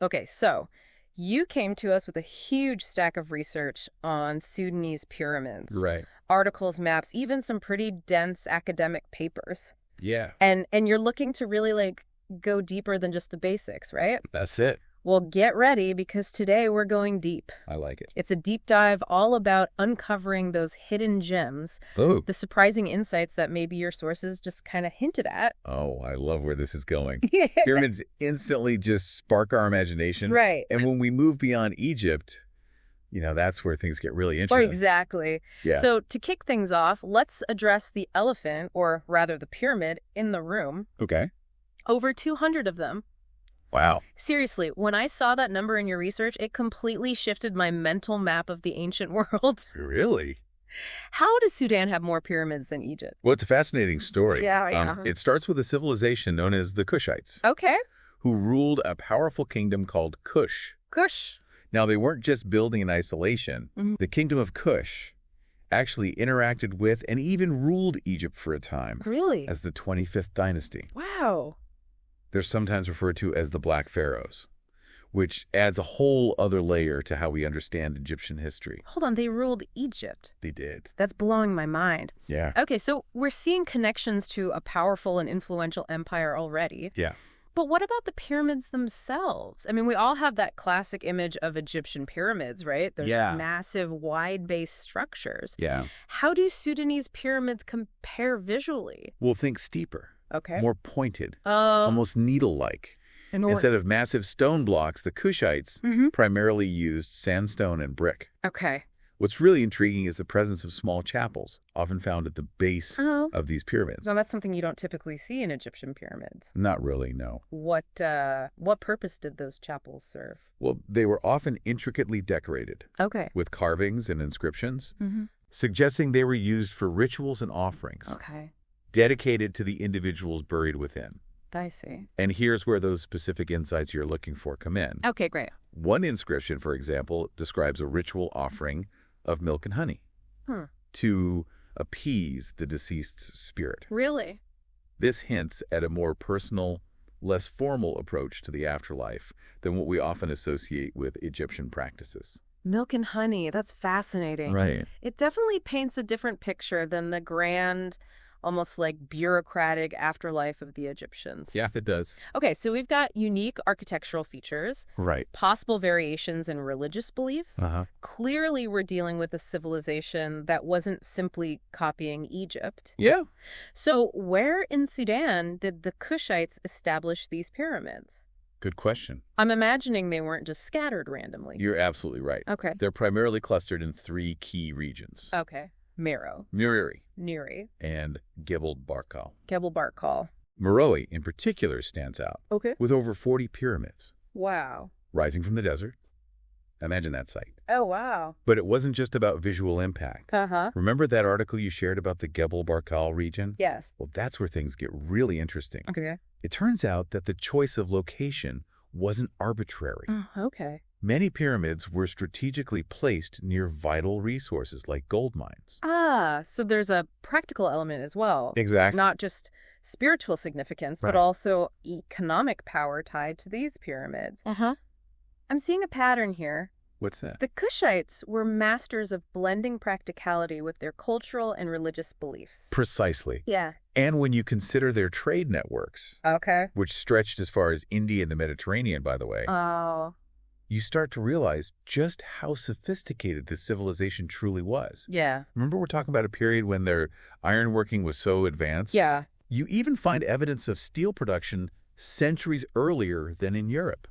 Okay, so you came to us with a huge stack of research on Sudanese pyramids. Right. Articles, maps, even some pretty dense academic papers. Yeah, And you're looking to really go deeper than just the basics, right? that's it. Well, get ready because today we're going deep. I like it. It's a deep dive all about uncovering those hidden gems, Oh. the surprising insights that maybe your sources just kind of hinted at. Oh, I love where this is going. Pyramids instantly just spark our imagination. Right. And when we move beyond Egypt, that's where things get really Or interesting. exactly. Yeah. So to kick things off, let's address the elephant, or rather the pyramid, in the room. Okay. Over 200 of them. Wow. Seriously, when I saw that number in your research, it completely shifted my mental map of the ancient world. Really? How does Sudan have more pyramids than Egypt? Well, it's a fascinating story. Yeah. It starts with a civilization known as the Kushites, Okay. who ruled a powerful kingdom called Kush. Kush. Now, they weren't just building in isolation. Mhm. The Kingdom of Kush actually interacted with and even ruled Egypt for a time Really? as the 25th dynasty. Wow. They're sometimes referred to as the Black Pharaohs, which adds a whole other layer to how we understand Egyptian history. Hold on, they ruled Egypt. They did. That's blowing my mind. Yeah. Okay, so we're seeing connections to a powerful and influential empire already. Yeah. But what about the pyramids themselves? I mean, we all have that classic image of Egyptian pyramids, right? There's Yeah. massive, wide-based structures. Yeah. How do Sudanese pyramids compare visually? We'll think steeper, Okay. more pointed, Oh. almost needle-like. Instead of massive stone blocks, the Kushites primarily used sandstone and brick. Okay. What's really intriguing is the presence of small chapels, often found at the base Oh. of these pyramids. So that's something you don't typically see in Egyptian pyramids. Not really, no. What purpose did those chapels serve? Well, they were often intricately decorated Okay. with carvings and inscriptions, Mm-hmm. suggesting they were used for rituals and offerings Okay. dedicated to the individuals buried within. I see. And here's where those specific insights you're looking for come in. Okay, great. One inscription, for example, describes a ritual offering of milk and honey to appease the deceased's spirit. Really? This hints at a more personal, less formal approach to the afterlife than what we often associate with Egyptian practices. Milk and honey. That's fascinating. Right. It definitely paints a different picture than the grand, almost like bureaucratic afterlife of the Egyptians. Yeah, it does. Okay, so we've got unique architectural features, Right. possible variations in religious beliefs. Uh-huh. Clearly, we're dealing with a civilization that wasn't simply copying Egypt. Yeah. So where in Sudan did the Kushites establish these pyramids? Good question. I'm imagining they weren't just scattered randomly. You're absolutely right. Okay. They're primarily clustered in three key regions. Okay. Meroë, Meroë Nuri, and Gebel Barkal. Gebel Barkal. Meroë, in particular, stands out, Okay. with over 40 pyramids Wow. rising from the desert. Imagine that sight. Oh, wow. But it wasn't just about visual impact. Uh-huh. Remember that article you shared about the Gebel Barkal region? Yes. Well, that's where things get really interesting. Okay. It turns out that the choice of location wasn't arbitrary. Oh, okay. Many pyramids were strategically placed near vital resources like gold mines. Ah, so there's a practical element as well. Exactly. Not just spiritual significance, but Right. also economic power tied to these pyramids. Uh-huh. I'm seeing a pattern here. What's that? The Kushites were masters of blending practicality with their cultural and religious beliefs. Precisely. Yeah. And when you consider their trade networks, Okay. which stretched as far as India and the Mediterranean, by the way, Oh. you start to realize just how sophisticated this civilization truly was. Yeah. Remember we're talking about a period when their ironworking was so advanced? Yeah. You even find evidence of steel production centuries earlier than in Europe.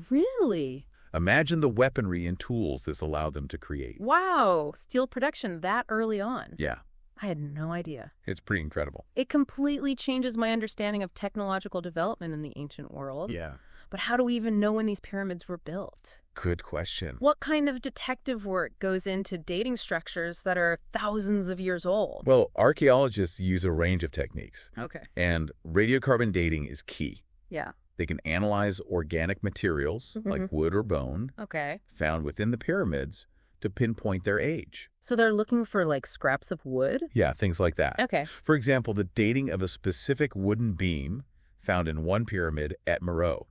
Really? Imagine the weaponry and tools this allowed them to create. Wow. Steel production that early on. Yeah, I had no idea. it's pretty incredible. It completely changes my understanding of technological development in the ancient world. Yeah. But how do we even know when these pyramids were built? Good question. What kind of detective work goes into dating structures that are thousands of years old? Well, archaeologists use a range of techniques, Okay. and radiocarbon dating is key. Yeah. They can analyze organic materials, like wood or bone, Okay. found within the pyramids to pinpoint their age. So they're looking for like scraps of wood? Yeah, things like that. Okay. For example, the dating of a specific wooden beam found in one pyramid at Meroë.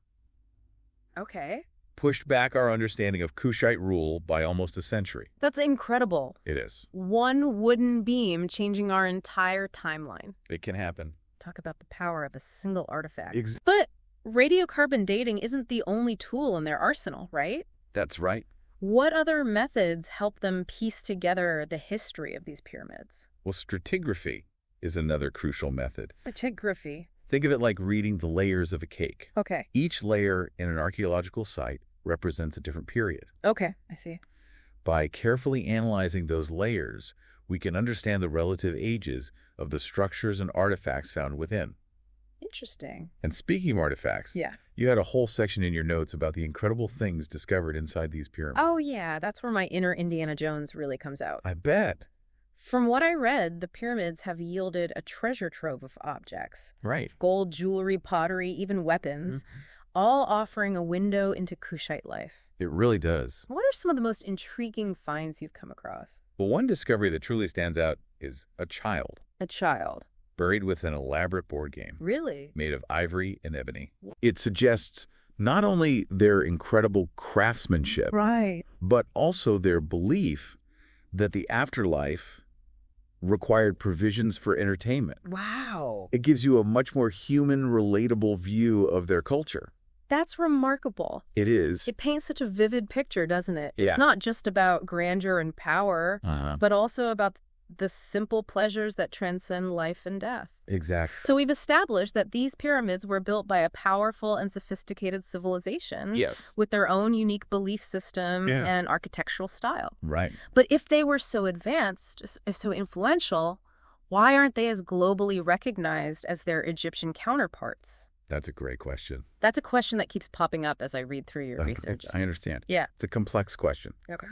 Okay. pushed back our understanding of Kushite rule by almost a century. That's incredible. It is. One wooden beam changing our entire timeline. It can happen. Talk about the power of a single artifact. Ex- But radiocarbon dating isn't the only tool in their arsenal, right? That's right. What other methods help them piece together the history of these pyramids? Well, stratigraphy is another crucial method. Stratigraphy. Think of it like reading the layers of a cake. Okay. Each layer in an archaeological site represents a different period. Okay, I see. By carefully analyzing those layers, we can understand the relative ages of the structures and artifacts found within. Interesting. And speaking of artifacts, Yeah. you had a whole section in your notes about the incredible things discovered inside these pyramids. Oh, yeah, that's where my inner Indiana Jones really comes out. I bet. From what I read, the pyramids have yielded a treasure trove of objects. Right. Gold, jewelry, pottery, even weapons, all offering a window into Kushite life. It really does. What are some of the most intriguing finds you've come across? Well, one discovery that truly stands out is a child A child. buried with an elaborate board game Really? made of ivory and ebony. It suggests not only their incredible craftsmanship, Right. but also their belief that the afterlife required provisions for entertainment. Wow. It gives you a much more human, relatable view of their culture. That's remarkable. It is. It paints such a vivid picture, doesn't it? Yeah. It's not just about grandeur and power, but also about the simple pleasures that transcend life and death. Exactly. So we've established that these pyramids were built by a powerful and sophisticated civilization Yes. with their own unique belief system Yeah. and architectural style. Right. But if they were so advanced, so influential, why aren't they as globally recognized as their Egyptian counterparts? That's a great question. That's a question that keeps popping up as I read through your research. I understand. Yeah. It's a complex question Okay.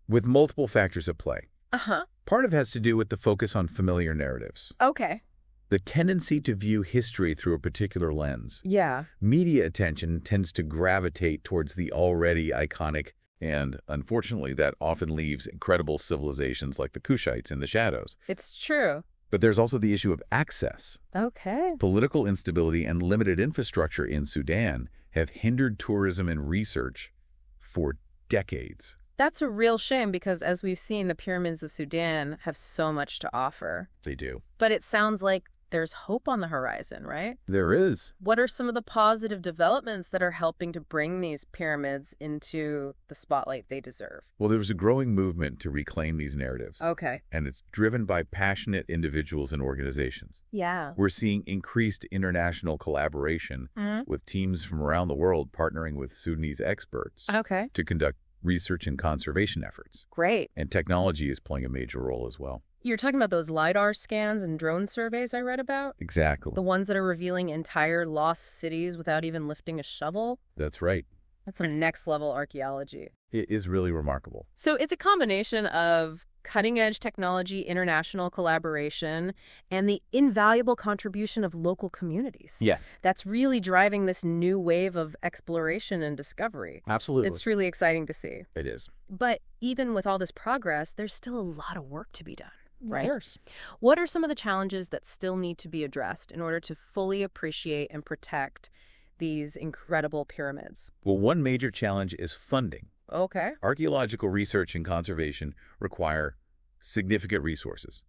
with multiple factors at play. Uh-huh. Part of it has to do with the focus on familiar narratives, Okay. the tendency to view history through a particular lens. Yeah. Media attention tends to gravitate towards the already iconic, and unfortunately, that often leaves incredible civilizations like the Kushites in the shadows. It's true. But there's also the issue of access. Okay. Political instability and limited infrastructure in Sudan have hindered tourism and research for decades. That's a real shame because, as we've seen, the pyramids of Sudan have so much to offer. They do. But it sounds like there's hope on the horizon, right? There is. What are some of the positive developments that are helping to bring these pyramids into the spotlight they deserve? Well, there's a growing movement to reclaim these narratives. Okay. And it's driven by passionate individuals and organizations. Yeah. We're seeing increased international collaboration with teams from around the world partnering with Sudanese experts Okay. to conduct research and conservation efforts. Great. And technology is playing a major role as well. You're talking about those LiDAR scans and drone surveys I read about? Exactly. The ones that are revealing entire lost cities without even lifting a shovel? That's right. That's some next level archaeology. It is really remarkable. So it's a combination of cutting-edge technology, international collaboration, and the invaluable contribution of local communities. Yes. That's really driving this new wave of exploration and discovery. Absolutely. It's really exciting to see. It is. But even with all this progress, there's still a lot of work to be done, right? Of course. What are some of the challenges that still need to be addressed in order to fully appreciate and protect these incredible pyramids? Well, one major challenge is funding. Okay. Archaeological research and conservation require significant resources.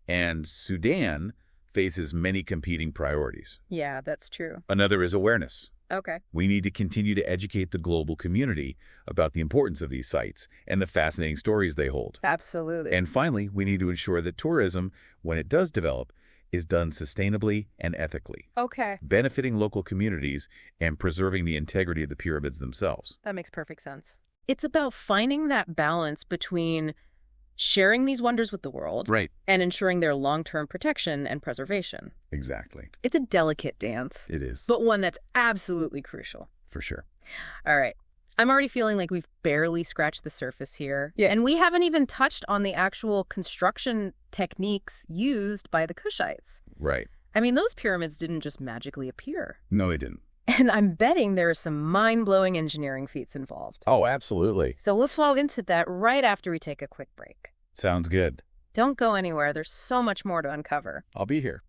And Sudan faces many competing priorities. Yeah, that's true. Another is awareness. Okay. We need to continue to educate the global community about the importance of these sites and the fascinating stories they hold. Absolutely. And finally, we need to ensure that tourism, when it does develop, is done sustainably and ethically, Okay. benefiting local communities and preserving the integrity of the pyramids themselves. That makes perfect sense. It's about finding that balance between sharing these wonders with the world Right. and ensuring their long-term protection and preservation. Exactly. It's a delicate dance, It is. but one that's absolutely crucial. For sure. All right. I'm already feeling like we've barely scratched the surface here. Yeah. And we haven't even touched on the actual construction techniques used by the Kushites. Right. I mean, those pyramids didn't just magically appear. No, they didn't. And I'm betting there are some mind-blowing engineering feats involved. Oh, absolutely. So let's fall into that right after we take a quick break. Sounds good. Don't go anywhere. There's so much more to uncover. I'll be here.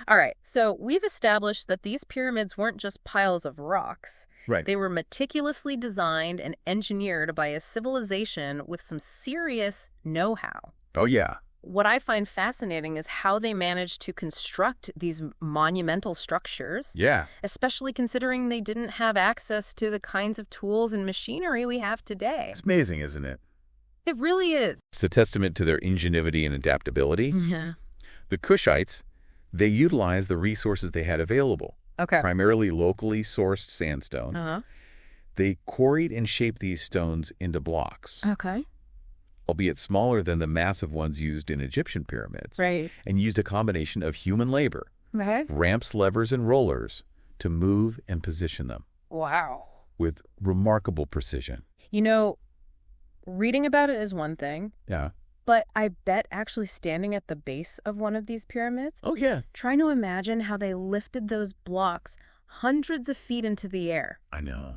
All right, so we've established that these pyramids weren't just piles of rocks. Right. They were meticulously designed and engineered by a civilization with some serious know-how. Oh, yeah. What I find fascinating is how they managed to construct these monumental structures, Yeah. especially considering they didn't have access to the kinds of tools and machinery we have today. It's amazing, isn't it? It really is. It's a testament to their ingenuity and adaptability. Yeah. The Kushites, they utilized the resources they had available, Okay. primarily locally sourced sandstone. Uh-huh. They quarried and shaped these stones into blocks, Okay. albeit smaller than the massive ones used in Egyptian pyramids, Right. and used a combination of human labor, Okay. ramps, levers, and rollers to move and position them Wow. with remarkable precision. You know, reading about it is one thing, Yeah. but I bet actually standing at the base of one of these pyramids, Oh, yeah. trying to imagine how they lifted those blocks hundreds of feet into the air. I know.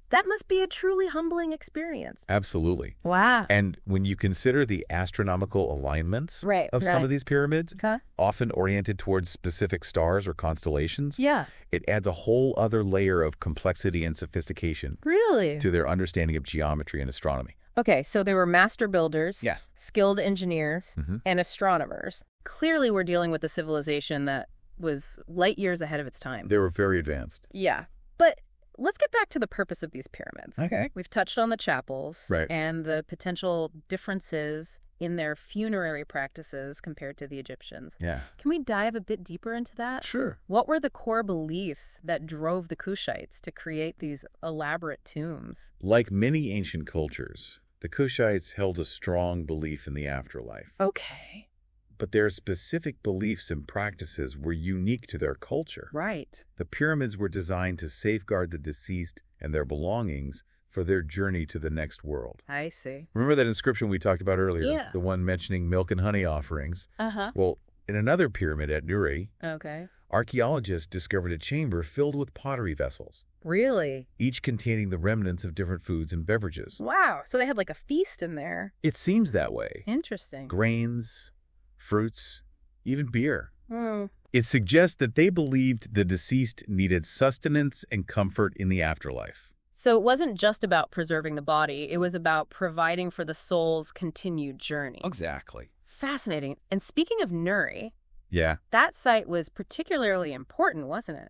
That must be a truly humbling experience. Absolutely. Wow. And when you consider the astronomical alignments Right, of some right. of these pyramids, Okay. often oriented towards specific stars or constellations, Yeah. it adds a whole other layer of complexity and sophistication Really? to their understanding of geometry and astronomy. Okay, so they were master builders, Yes. skilled engineers, Mhm. and astronomers. Clearly, we're dealing with a civilization that was light years ahead of its time. They were very advanced. Yeah, but let's get back to the purpose of these pyramids. Okay. We've touched on the chapels Right. and the potential differences in their funerary practices compared to the Egyptians. Yeah. Can we dive a bit deeper into that? Sure. What were the core beliefs that drove the Kushites to create these elaborate tombs? Like many ancient cultures, the Kushites held a strong belief in the afterlife. Okay. But their specific beliefs and practices were unique to their culture. Right. The pyramids were designed to safeguard the deceased and their belongings for their journey to the next world. I see. Remember that inscription we talked about earlier? Yeah. The one mentioning milk and honey offerings. Uh-huh. Well, in another pyramid at Nubian, Okay. archaeologists discovered a chamber filled with pottery vessels, Really? each containing the remnants of different foods and beverages. Wow. So they had like a feast in there. It seems that way. Interesting. Grains, fruits, even beer. Hmm. It suggests that they believed the deceased needed sustenance and comfort in the afterlife. So it wasn't just about preserving the body. It was about providing for the soul's continued journey. Exactly. Fascinating. And speaking of Nuri, Yeah, that site was particularly important, wasn't it?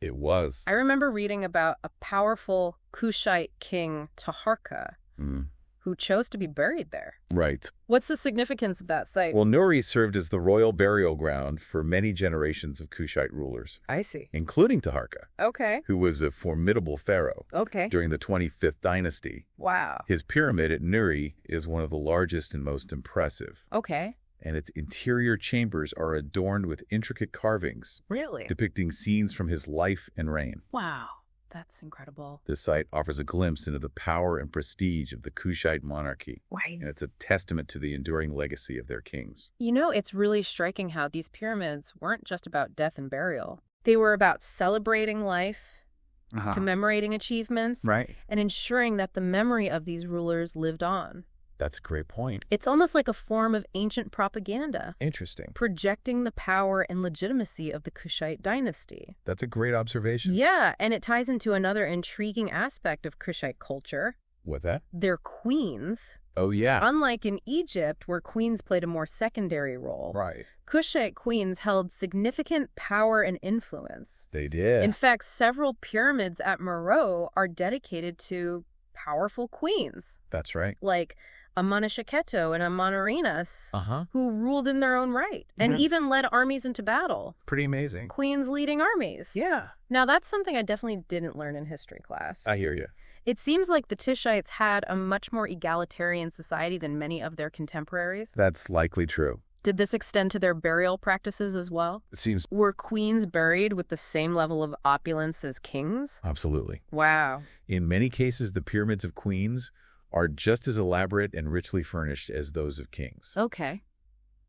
it was. I remember reading about a powerful Kushite king, Taharka, who chose to be buried there. Right. What's the significance of that site? Well, Nuri served as the royal burial ground for many generations of Kushite rulers, I see. including Taharka, Okay. who was a formidable pharaoh Okay. during the 25th dynasty. Wow. His pyramid at Nuri is one of the largest and most impressive, Okay. and its interior chambers are adorned with intricate carvings Really? depicting scenes from his life and reign. Wow. That's incredible. This site offers a glimpse into the power and prestige of the Kushite monarchy, and it's a testament to the enduring legacy of their kings. You know, it's really striking how these pyramids weren't just about death and burial. They were about celebrating life, commemorating achievements, Right. and ensuring that the memory of these rulers lived on. That's a great point. It's almost like a form of ancient propaganda, Interesting. projecting the power and legitimacy of the Kushite dynasty. That's a great observation. Yeah, and it ties into another intriguing aspect of Kushite culture, What that? their queens. Oh, yeah. Unlike in Egypt, where queens played a more secondary role, Right. Kushite queens held significant power and influence. They did. In fact, several pyramids at Meroë are dedicated to powerful queens, That's right. like Amanishakheto and Amanarinas, Uh-huh. who ruled in their own right and Mhm. even led armies into battle. Pretty amazing. Queens leading armies. Yeah. Now, that's something I definitely didn't learn in history class. I hear you. It seems like the Kushites had a much more egalitarian society than many of their contemporaries. That's likely true. Did this extend to their burial practices as well? It seems Were queens buried with the same level of opulence as kings? absolutely. Wow. In many cases, the pyramids of queens are just as elaborate and richly furnished as those of kings. Okay.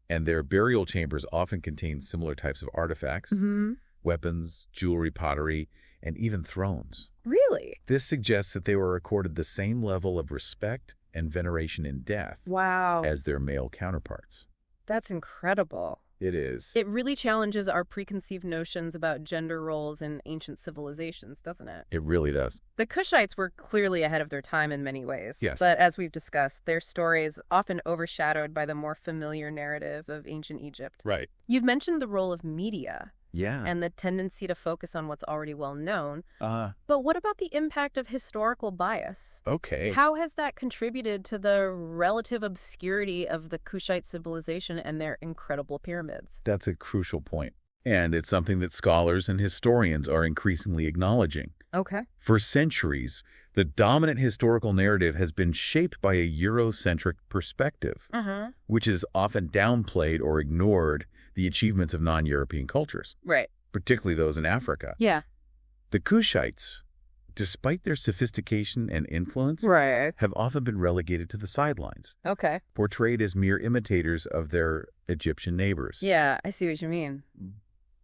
And their burial chambers often contain similar types of artifacts, Mm-hmm. weapons, jewelry, pottery, and even thrones. Really? This suggests that they were accorded the same level of respect and veneration in death Wow. as their male counterparts. That's incredible. It is. It really challenges our preconceived notions about gender roles in ancient civilizations, doesn't it? It really does. The Kushites were clearly ahead of their time in many ways. Yes. But as we've discussed, their story is often overshadowed by the more familiar narrative of ancient Egypt. Right. You've mentioned the role of media Yeah. and the tendency to focus on what's already well known. Uh, But what about the impact of historical bias? okay. How has that contributed to the relative obscurity of the Kushite civilization and their incredible pyramids? That's a crucial point. And it's something that scholars and historians are increasingly acknowledging. Okay. For centuries, the dominant historical narrative has been shaped by a Eurocentric perspective, which has often downplayed or ignored the achievements of non-European cultures, Right. particularly those in Africa. Yeah. The Kushites, despite their sophistication and influence, Right. have often been relegated to the sidelines, Okay. portrayed as mere imitators of their Egyptian neighbors. Yeah, I see what you mean.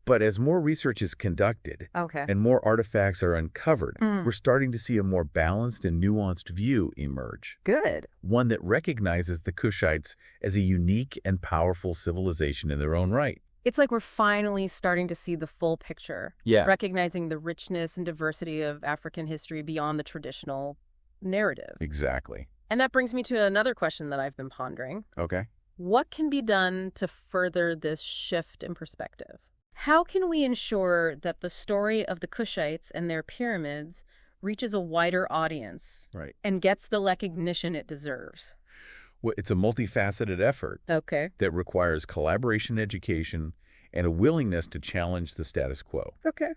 But as more research is conducted Okay. and more artifacts are uncovered, Mm. we're starting to see a more balanced and nuanced view emerge, Good. one that recognizes the Kushites as a unique and powerful civilization in their own right. It's like we're finally starting to see the full picture, Yeah. recognizing the richness and diversity of African history beyond the traditional narrative. Exactly. And that brings me to another question that I've been pondering. Okay. What can be done to further this shift in perspective? How can we ensure that the story of the Kushites and their pyramids reaches a wider audience Right. and gets the recognition it deserves? Well, it's a multifaceted effort Okay. that requires collaboration, education, and a willingness to challenge the status quo. Okay.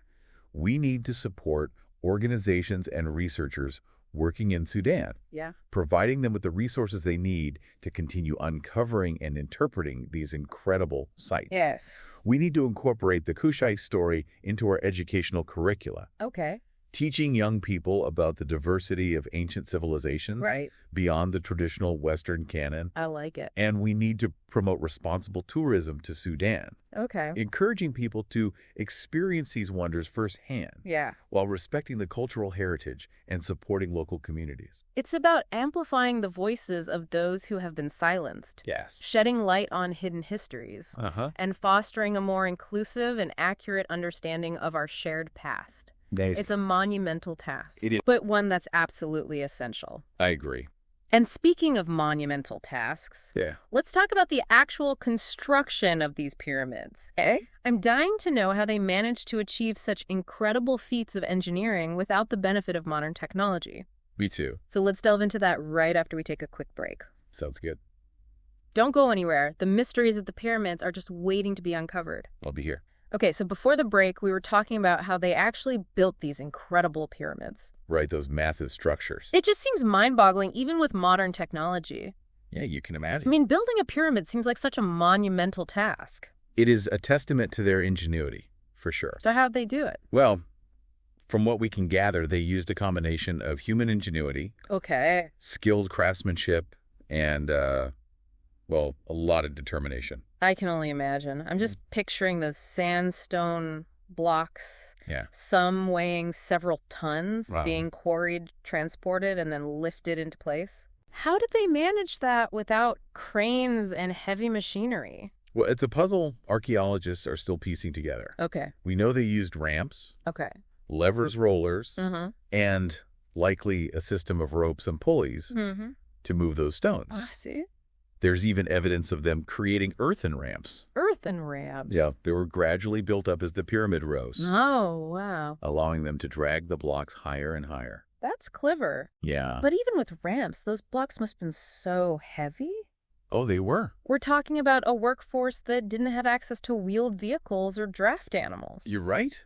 We need to support organizations and researchers working in Sudan, Yeah. providing them with the resources they need to continue uncovering and interpreting these incredible sites. Yes. We need to incorporate the Kushite story into our educational curricula, Okay. teaching young people about the diversity of ancient civilizations Right. beyond the traditional Western canon. I like it. And we need to promote responsible tourism to Sudan, Okay. encouraging people to experience these wonders firsthand Yeah. while respecting the cultural heritage and supporting local communities. It's about amplifying the voices of those who have been silenced, Yes. shedding light on hidden histories, Uh-huh. and fostering a more inclusive and accurate understanding of our shared past. It's a monumental task, It is. but one that's absolutely essential. I agree. And speaking of monumental tasks, Yeah. let's talk about the actual construction of these pyramids. I'm dying to know how they managed to achieve such incredible feats of engineering without the benefit of modern technology. Me too. So let's delve into that right after we take a quick break. Sounds good. Don't go anywhere. The mysteries of the pyramids are just waiting to be uncovered. I'll be here. Okay, so before the break, we were talking about how they actually built these incredible pyramids. Right, those massive structures. It just seems mind-boggling, even with modern technology. Yeah, you can I imagine. mean, building a pyramid seems like such a monumental task. It is a testament to their ingenuity, for sure. So how'd they do it? Well, from what we can gather, they used a combination of human ingenuity, Okay. skilled craftsmanship, and, well, a lot of determination. I can only imagine. I'm just picturing the sandstone blocks, Yeah. some weighing several tons, Wow. being quarried, transported, and then lifted into place. How did they manage that without cranes and heavy machinery? Well, it's a puzzle archaeologists are still piecing together. Okay. We know they used ramps, Okay. levers, rollers, Mm-hmm. and likely a system of ropes and pulleys Mm-hmm. to move those stones. I see. There's even evidence of them creating earthen ramps. Earthen ramps. Yeah, they were gradually built up as the pyramid rose, Oh, wow. allowing them to drag the blocks higher and higher. That's clever. Yeah. But even with ramps, those blocks must have been so heavy. Oh, they were. We're talking about a workforce that didn't have access to wheeled vehicles or draft animals. You're right.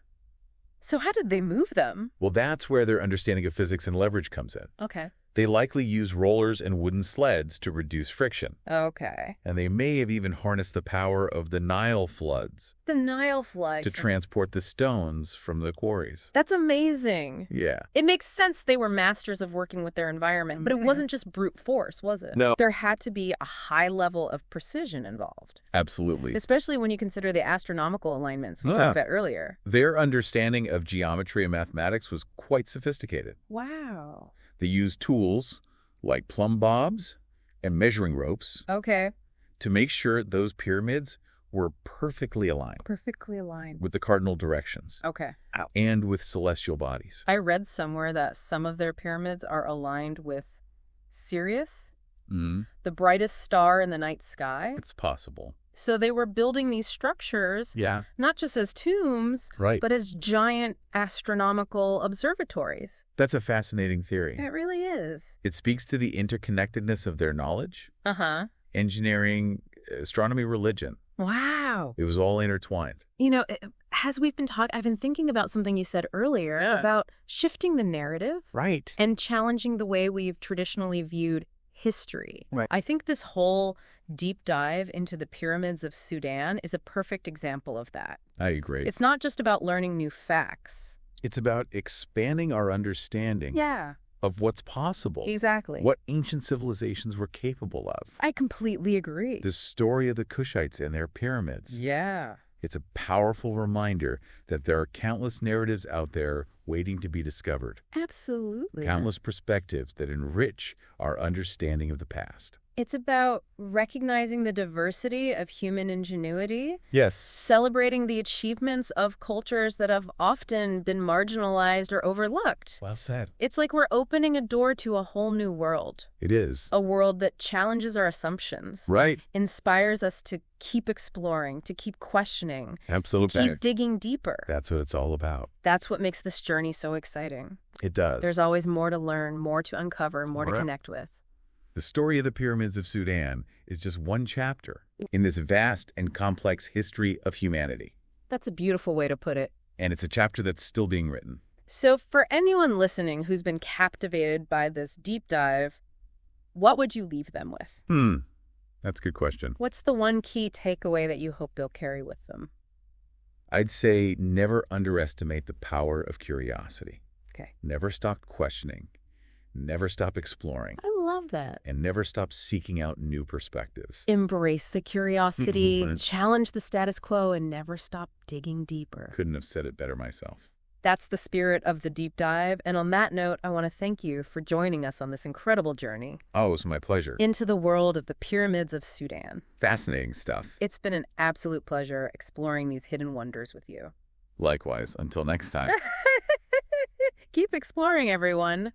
So how did they move them? Well, that's where their understanding of physics and leverage comes in. Okay. They likely use rollers and wooden sleds to reduce friction. Okay. And they may have even harnessed the power of the Nile floods The Nile floods. to transport the stones from the quarries. That's amazing. Yeah. It makes sense they were masters of working with their environment, but it wasn't just brute force, was it? No. There had to be a high level of precision involved, Absolutely. especially when you consider the astronomical alignments we Yeah. talked about earlier. Their understanding of geometry and mathematics was quite sophisticated. Wow. They used tools like plumb bobs and measuring ropes Okay. to make sure those pyramids were perfectly aligned Perfectly aligned. with the cardinal directions Okay. and with celestial bodies. I read somewhere that some of their pyramids are aligned with Sirius, the brightest star in the night sky. It's possible. So they were building these structures Yeah. not just as tombs, Right. but as giant astronomical observatories. That's a fascinating theory. It really is. It speaks to the interconnectedness of their knowledge, engineering, astronomy, religion. Wow. It was all intertwined. You know, as we've been talking, I've been thinking about something you said earlier about shifting the narrative. Right. And challenging the way we've traditionally viewed history. Right. I think this whole deep dive into the pyramids of Sudan is a perfect example of that. I agree. It's not just about learning new facts. It's about expanding our understanding of what's possible. Exactly. What ancient civilizations were capable of. I completely agree. The story of the Kushites and their pyramids. Yeah. It's a powerful reminder that there are countless narratives out there waiting to be discovered. Absolutely. Countless perspectives that enrich our understanding of the past. It's about recognizing the diversity of human ingenuity. Yes. Celebrating the achievements of cultures that have often been marginalized or overlooked. Well said. It's like we're opening a door to a whole new world. It is. A world that challenges our assumptions. Right. Inspires us to keep exploring, to keep questioning. Absolutely. To keep digging deeper. That's what it's all about. That's what makes this journey so exciting. It does. There's always more to learn, more to uncover, more to connect with. The story of the pyramids of Sudan is just one chapter in this vast and complex history of humanity. That's a beautiful way to put it. And it's a chapter that's still being written. So for anyone listening who's been captivated by this deep dive, what would you leave them with? That's a good question. What's the one key takeaway that you hope they'll carry with them? I'd say never underestimate the power of curiosity. Okay. Never stop questioning. Never stop exploring. I love that. And never stop seeking out new perspectives. Embrace the curiosity, challenge the status quo, and never stop digging deeper. Couldn't have said it better myself. That's the spirit of the deep dive. And on that note, I want to thank you for joining us on this incredible journey. Oh, it was my pleasure. Into the world of the pyramids of Sudan. Fascinating stuff. It's been an absolute pleasure exploring these hidden wonders with you. Likewise. Until next time. Keep exploring, everyone.